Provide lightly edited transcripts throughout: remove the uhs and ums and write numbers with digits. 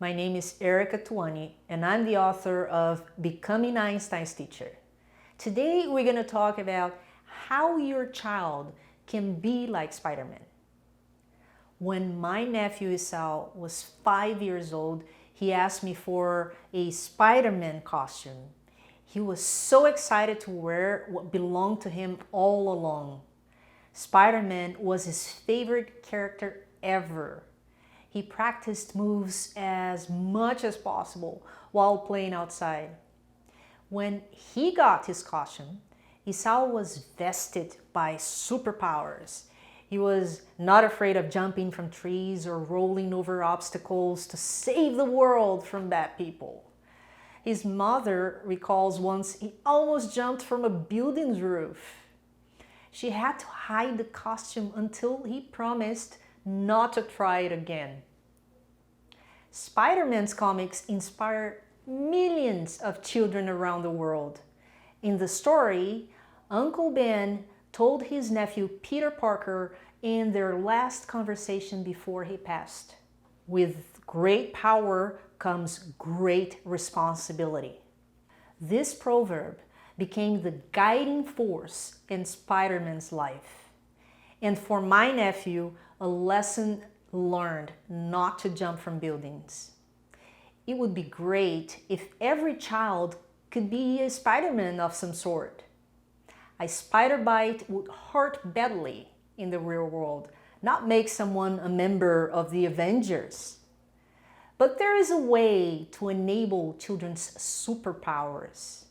My name is Erika Twani, and I'm the author of Becoming Einstein's Teacher. Today, we're going to talk about how your child can be like Spiderman. When my nephew Isao was 5 years old, he asked me for a Spiderman costume. He was so excited to wear what belonged to him all along. Spiderman was his favorite character ever. He practiced moves as much as possible while playing outside. When he got his costume, Isao was vested by superpowers. He was not afraid of jumping from trees or rolling over obstacles to save the world from bad people. His mother recalls once he almost jumped from a building's roof. She had to hide the costume until he promised not to try it again. Spider-Man's comics inspire millions of children around the world. In the story, Uncle Ben told his nephew Peter Parker in their last conversation before he passed, "With great power comes great responsibility." This proverb became the guiding force in Spider-Man's life. And for my nephew, a lesson learned not to jump from buildings. It would be great if every child could be a Spider-Man of some sort. A spider bite would hurt badly in the real world, not make someone a member of the Avengers. But there is a way to enable children's superpowers.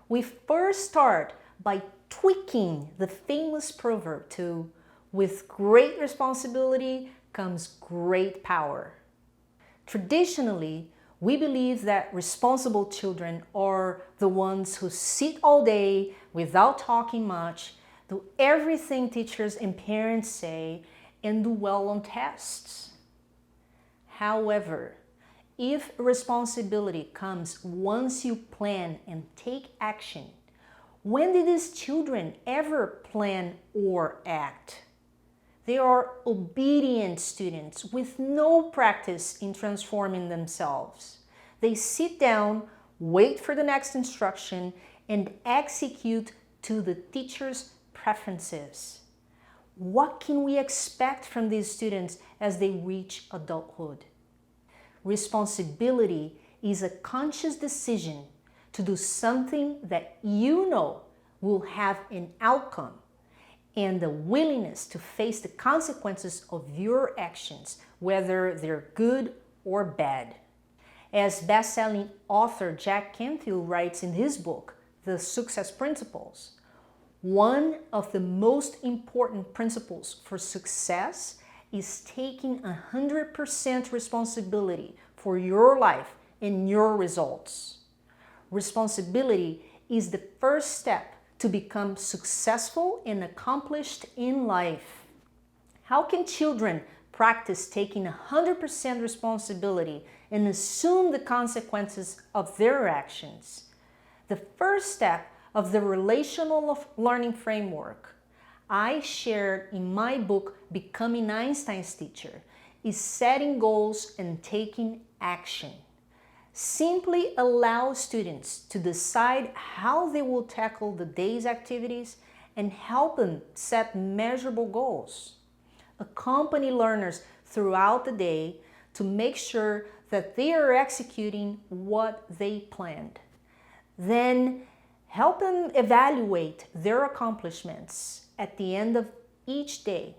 We first start by tweaking the famous proverb to, "With great responsibility comes great power." Traditionally, we believe that responsible children are the ones who sit all day without talking much, do everything teachers and parents say, and do well on tests. However, if responsibility comes once you plan and take action, when did these children ever plan or act? They are obedient students with no practice in transforming themselves. They sit down, wait for the next instruction, and execute to the teacher's preferences. What can we expect from these students as they reach adulthood? Responsibility is a conscious decision to do something that you know will have an outcome, and the willingness to face the consequences of your actions, whether they're good or bad. As best-selling author Jack Canfield writes in his book, The Success Principles, one of the most important principles for success is taking 100% responsibility for your life and your results. Responsibility is the first step to become successful and accomplished in life. How can children practice taking 100% responsibility and assume the consequences of their actions? The first step of the relational learning framework I shared in my book, Becoming Einstein's Teacher, is setting goals and taking action. Simply allow students to decide how they will tackle the day's activities and help them set measurable goals. Accompany learners throughout the day to make sure that they are executing what they planned. Then help them evaluate their accomplishments at the end of each day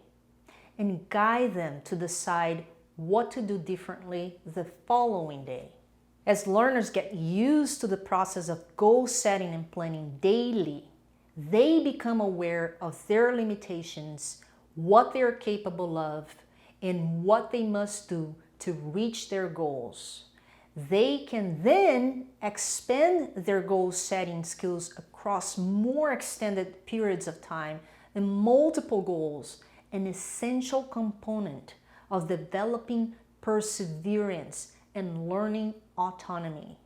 and guide them to decide what to do differently the following day. As learners get used to the process of goal setting and planning daily, they become aware of their limitations, what they are capable of, and what they must do to reach their goals. They can then expand their goal-setting skills across more extended periods of time, and multiple goals, an essential component of developing perseverance and learning autonomy.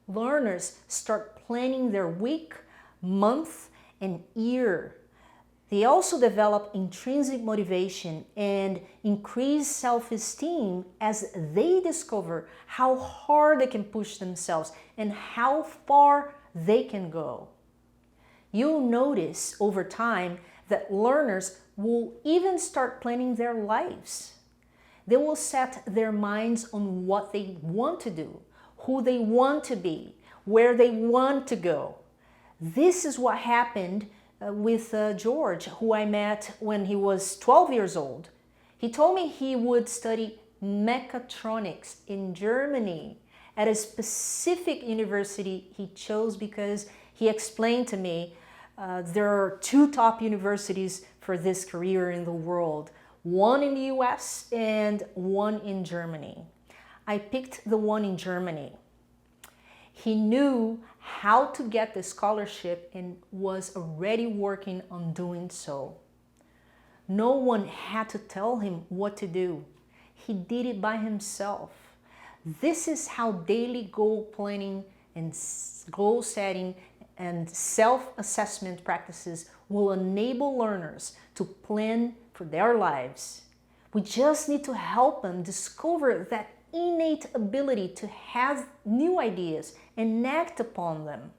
Learners start planning their week, month, and year They also develop intrinsic motivation and increase self-esteem as they discover how hard they can push themselves and how far they can go. You'll notice over time that learners will even start planning their lives. They will set their minds on what they want to do, who they want to be, where they want to go. This is what happened with George, who I met when he was 12 years old. He told me he would study mechatronics in Germany at a specific university he chose because he explained to me there are two top universities for this career in the world, one in the US and one in Germany. I picked the one in Germany. He knew how to get the scholarship and was already working on doing so. No one had to tell him what to do. He did it by himself. This is how daily goal planning and goal setting and self-assessment practices will enable learners to plan for their lives. We just need to help them discover that innate ability to have new ideas and act upon them.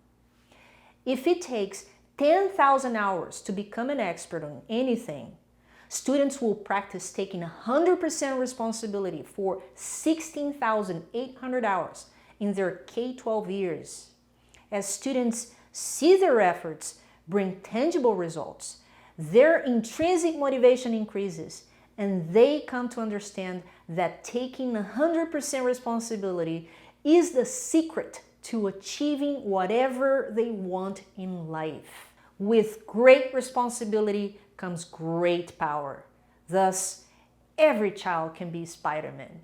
If it takes 10,000 hours to become an expert on anything, students will practice taking 100% responsibility for 16,800 hours in their K-12 years. As students see their efforts bring tangible results, their intrinsic motivation increases, and they come to understand that taking 100% responsibility is the secret to achieving whatever they want in life. With great responsibility comes great power. Thus, every child can be Spiderman.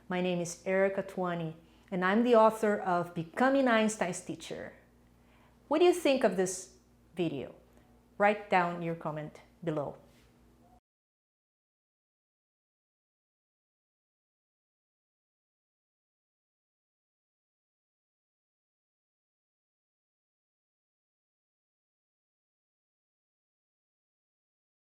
My name is Erika Twani, and I'm the author of Becoming Einstein's Teacher. What do you think of this video? Write down your comment below.